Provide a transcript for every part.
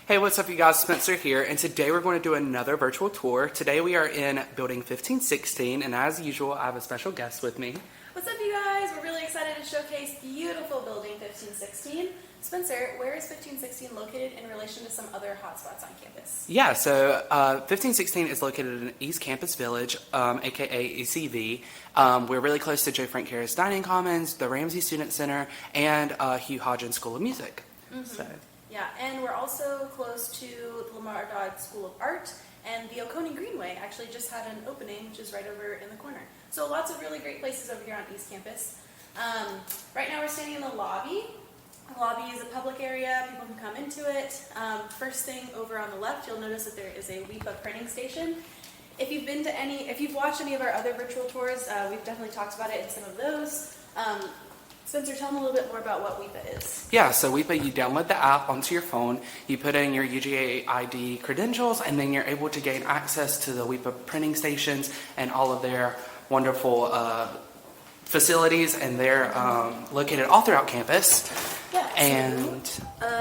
Hey, what's up you guys? Spencer here, and today we're going to do another virtual tour. Today we are in building 1516, and as usual, I have a special guest with me. What's up you guys? We're really excited to showcase beautiful building 1516. Spencer, where is 1516 located in relation to some other hotspots on campus? Yeah, so 1516 is located in East Campus Village, aka ECV. We're really close to Joe Frank Harris Dining Commons, the Ramsey Student Center, and Hugh Hodgins School of Music. So. Yeah, and we're also close to the Lamar Dodd School of Art, and the Oconee Greenway actually just had an opening, which is right over in the corner. So lots of really great places over here on East Campus. Right now we're standing in the lobby. The lobby is a public area, people can come into it. First thing over on the left, you'll notice that there is a WEPA printing station. If you've watched any of our other virtual tours, we've definitely talked about it in some of those. Spencer, tell them a little bit more about what WEPA is. Yeah, so WEPA, you download the app onto your phone, you put in your UGA ID credentials, and then you're able to gain access to the WEPA printing stations and all of their wonderful facilities, and they're located all throughout campus. Yeah, and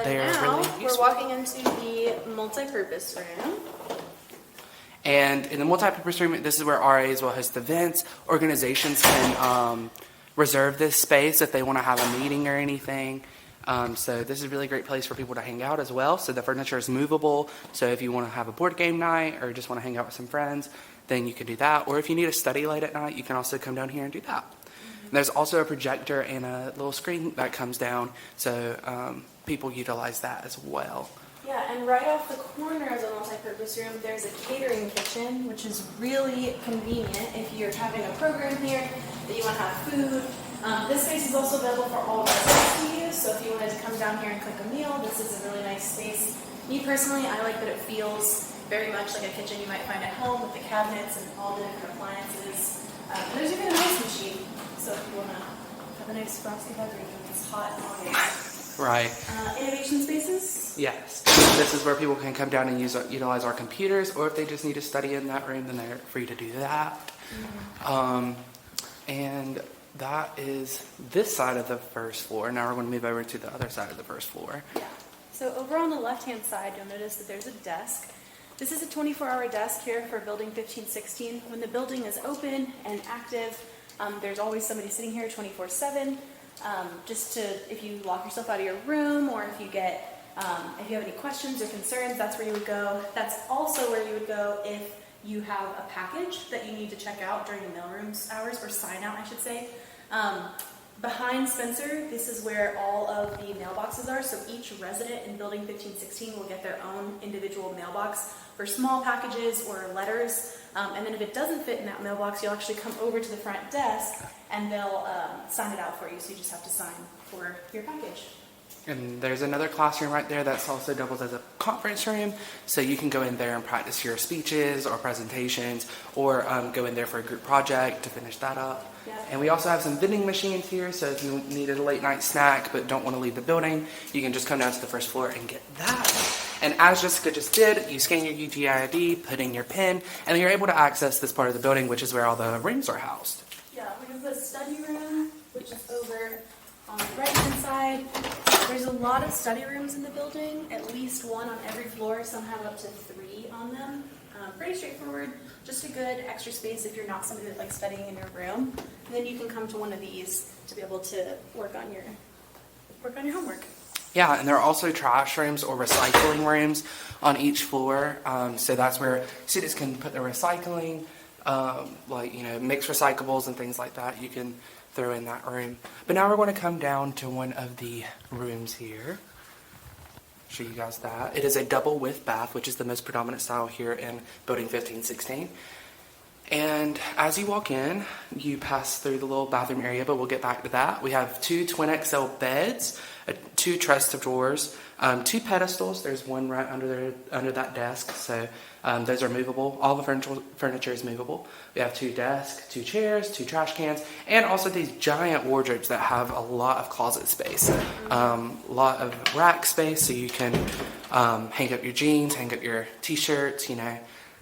they're now really useful. we're walking into the multi-purpose room. And in the multi-purpose room, this is where RAs will host events. Organizations can reserve this space if they want to have a meeting or anything. So this is a really great place for people to hang out as well. So the furniture is movable. So if you want to have a board game night or just want to hang out with some friends, then you can do that. Or if you need to study late at night, you can also come down here and do that. And there's also a projector and a little screen that comes down. So people utilize that as well. Yeah, and right off the corner of the multi-purpose room, there's a catering kitchen, which is really convenient if you're having a program here, that you want to have food. This space is also available for all residents to use, so if you wanted to come down here and cook a meal, this is a really nice space. Me personally, I like that it feels very much like a kitchen you might find at home with the cabinets and all the different appliances. There's even an ice machine, so if you want to have a nice frosty beverage when it's hot in August. Right. Innovation spaces? Yes. This is where people can come down and utilize our computers, or if they just need to study in that room, then they're free to do that. And that is this side of the first floor. Now we're going to move over to the other side of the first floor. Yeah. So over on the left-hand side, you'll notice that there's a desk. This is a 24-hour desk here for building 1516. When the building is open and active, there's always somebody sitting here 24/7. If you lock yourself out of your room, or if you have any questions or concerns, that's where you would go. That's also where you would go if you have a package that you need to check out during the mailroom hours, or sign out, I should say. Behind Spencer, this is where all of the mailboxes are. So each resident in building 1516 will get their own individual mailbox for small packages or letters. And then if it doesn't fit in that mailbox, you'll actually come over to the front desk and they'll sign it out for you. So you just have to sign for your package. And there's another classroom right there that's also doubles as a conference room. So you can go in there and practice your speeches or presentations, or go in there for a group project to finish that up. Yeah. And we also have some vending machines here. So if you needed a late night snack but don't want to leave the building, you can just come down to the first floor and get that. And as Jessica just did, you scan your UGA ID, put in your PIN, and then you're able to access this part of the building, which is where all the rooms are housed. Yeah, we have the study room, which is over on the right-hand side. There's a lot of study rooms in the building, at least one on every floor. Some have up to 3 on them. Pretty straightforward, just a good extra space if you're not somebody that likes studying in your room. And then you can come to one of these to be able to work on your homework. Yeah, and there are also trash rooms or recycling rooms on each floor. So that's where students can put their recycling, mixed recyclables and things like that. You can throw in that room. But now we're going to come down to one of the rooms here. Show you guys that. It is a double width bath, which is the most predominant style here in building 1516. And as you walk in, you pass through the little bathroom area, but we'll get back to that. We have 2 twin XL beds, 2 chest of drawers, 2 pedestals. There's one right under that desk, so those are movable. All the furniture is movable. We have 2 desks, 2 chairs, 2 trash cans, and also these giant wardrobes that have a lot of closet space, a lot of rack space, so you can hang up your jeans, hang up your t-shirts,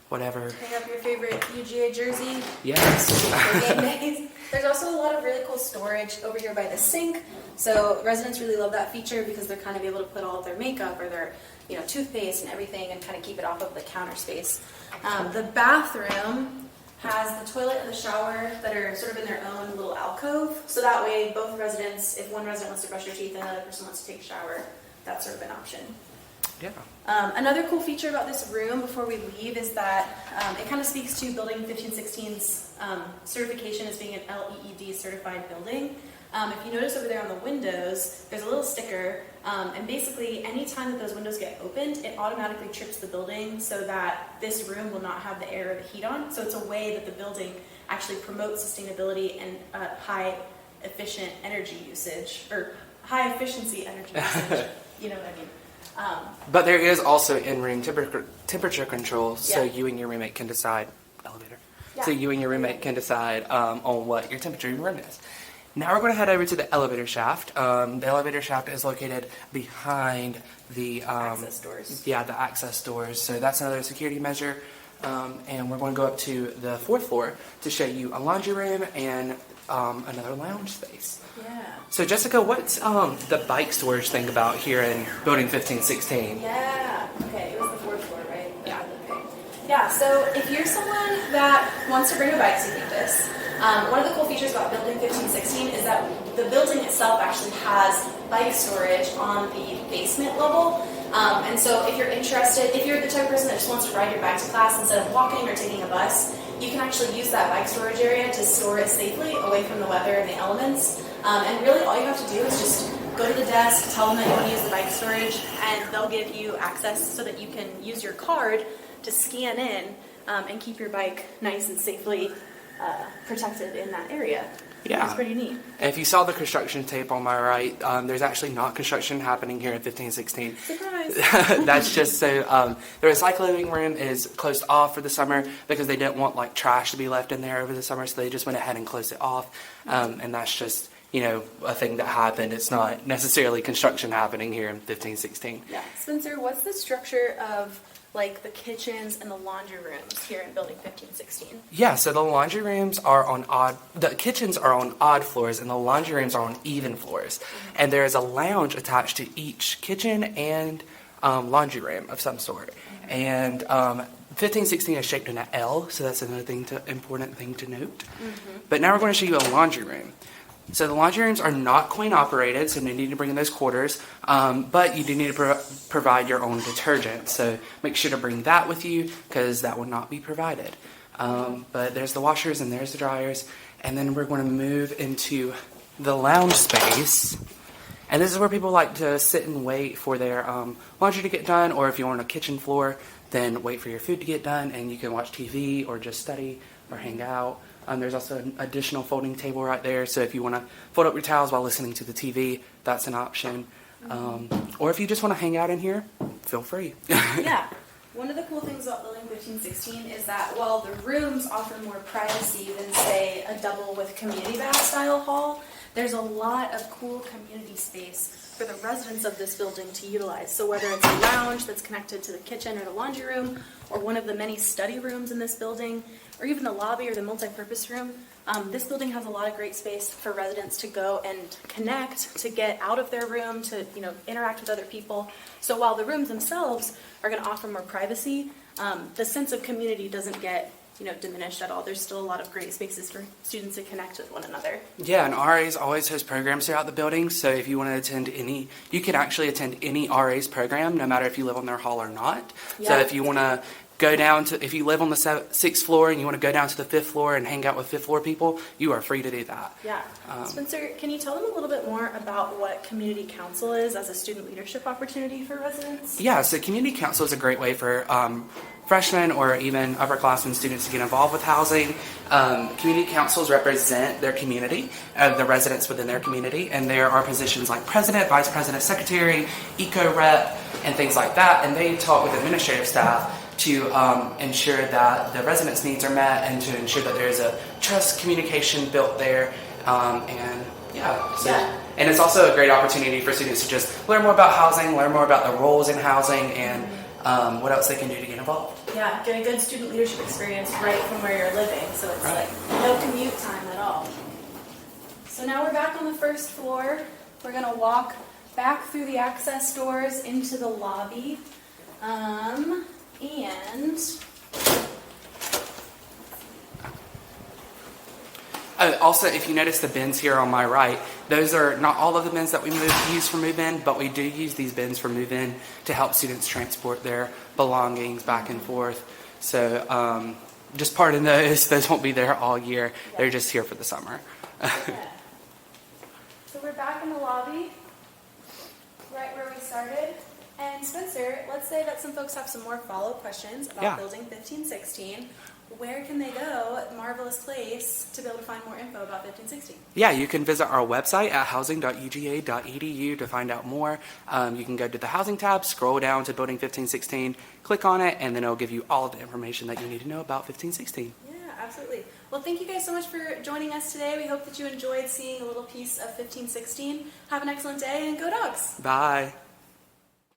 whatever. Hang up your favorite UGA jersey. Yes. For game days. There's also a lot of really cool storage over here by the sink. So residents really love that feature because they're kind of able to put all of their makeup or their toothpaste and everything and kind of keep it off of the counter space. The bathroom has the toilet and the shower that are sort of in their own little alcove. So that way both residents, if one resident wants to brush their teeth and another person wants to take a shower, that's sort of an option. Yeah. Another cool feature about this room before we leave is that it kind of speaks to Building 1516's certification as being an LEED certified building. If you notice over there on the windows, there's a little sticker, and basically any time that those windows get opened, it automatically trips the building so that this room will not have the air or the heat on. So it's a way that the building actually promotes sustainability and high efficient energy usage, or high efficiency energy usage. You know what I mean? But there is also in-room temperature control, so Yeah. you and your roommate can decide, elevator, Yeah. so you and your roommate can decide on what your temperature in your room is. Now we're going to head over to the elevator shaft. The elevator shaft is located behind the Access doors. Yeah, the access doors. So that's another security measure. And we're going to go up to the 4th floor to show you a laundry room and another lounge space. Yeah. So Jessica, what's the bike storage thing about here in Building 1516? Yeah. Okay, it was the 4th floor, right? Yeah. Okay. Yeah, so if you're someone that wants to bring a bike to campus, one of the cool features about Building 1516 is that the building itself actually has bike storage on the basement level. And so if you're interested, if you're the type of person that just wants to ride your bike to class instead of walking or taking a bus, you can actually use that bike storage area to store it safely away from the weather and the elements. And really all you have to do is just go to the desk, tell them that you want to use the bike storage, and they'll give you access so that you can use your card to scan in and keep your bike nice and safely protected in that area. Yeah. It's pretty neat. And if you saw the construction tape on my right, there's actually not construction happening here in 1516. Surprise! That's just so the recycling room is closed off for the summer because they didn't want like trash to be left in there over the summer, so they just went ahead and closed it off. And that's just a thing that happened. It's not necessarily construction happening here in 1516. Yeah. Spencer, what's the structure of like the kitchens and the laundry rooms here in Building 1516? Yeah, so the laundry rooms are the kitchens are on odd floors and the laundry rooms are on even floors. Mm-hmm. And there is a lounge attached to each kitchen and laundry room of some sort. Mm-hmm. And 1516 is shaped in an L, so that's another important thing to note. Mm-hmm. But now we're going to show you a laundry room. So the laundry rooms are not coin operated, so you need to bring in those quarters, but you do need to provide your own detergent. So make sure to bring that with you because that will not be provided. But there's the washers and there's the dryers. And then we're going to move into the lounge space. And this is where people like to sit and wait for their laundry to get done, or if you're on a kitchen floor, then wait for your food to get done and you can watch TV or just study or hang out. There's also an additional folding table right there, so if you want to fold up your towels while listening to the TV, that's an option. Or if you just want to hang out in here, feel free. Yeah. One of the cool things about Building 1516 is that while the rooms offer more privacy than, say, a double with community bath style hall, there's a lot of cool community space for the residents of this building to utilize. So whether it's a lounge that's connected to the kitchen or the laundry room, or one of the many study rooms in this building, or even the lobby or the multi-purpose room, this building has a lot of great space for residents to go and connect, to get out of their room, to interact with other people. So while the rooms themselves are going to offer more privacy, the sense of community doesn't get diminished at all. There's still a lot of great spaces for students to connect with one another. Yeah, and RAs always host programs throughout the building, so if you want to attend you can actually attend any RA's program, no matter if you live on their hall or not. Yeah. So if you want to if you live on the 6th floor and you want to go down to the 5th floor and hang out with 5th floor people, you are free to do that. Yeah. Spencer, can you tell them a little bit more about what community council is as a student leadership opportunity for residents? Yeah, so community council is a great way for freshmen or even upperclassmen students to get involved with housing. Community councils represent their community, the residents within their community, and there are positions like president, vice president, secretary, eco rep, and things like that, and they talk with administrative staff to ensure that the residents' needs are met and to ensure that there's a trust communication built there. And it's also a great opportunity for students to just learn more about housing, learn more about the roles in housing, and what else they can do to get involved. Yeah, get a good student leadership experience right from where you're living, so it's Right. like no commute time at all. So now we're back on the 1st floor. We're going to walk back through the access doors into the lobby. And Also, if you notice the bins here on my right, those are not all of the bins that we use for move-in, but we do use these bins for move-in to help students transport their belongings back and forth. So just pardon those. Those won't be there all year. They're just here for the summer. yeah. So we're back in the lobby, right where we started. And Spencer, let's say that some folks have some more follow-up questions about building 1516. Where can they go, Marvelous Place, to be able to find more info about 1516? Yeah, you can visit our website at housing.uga.edu to find out more. You can go to the housing tab, scroll down to building 1516, click on it, and then it'll give you all of the information that you need to know about 1516. Yeah, absolutely. Well, thank you guys so much for joining us today. We hope that you enjoyed seeing a little piece of 1516. Have an excellent day, and go Dogs! Bye.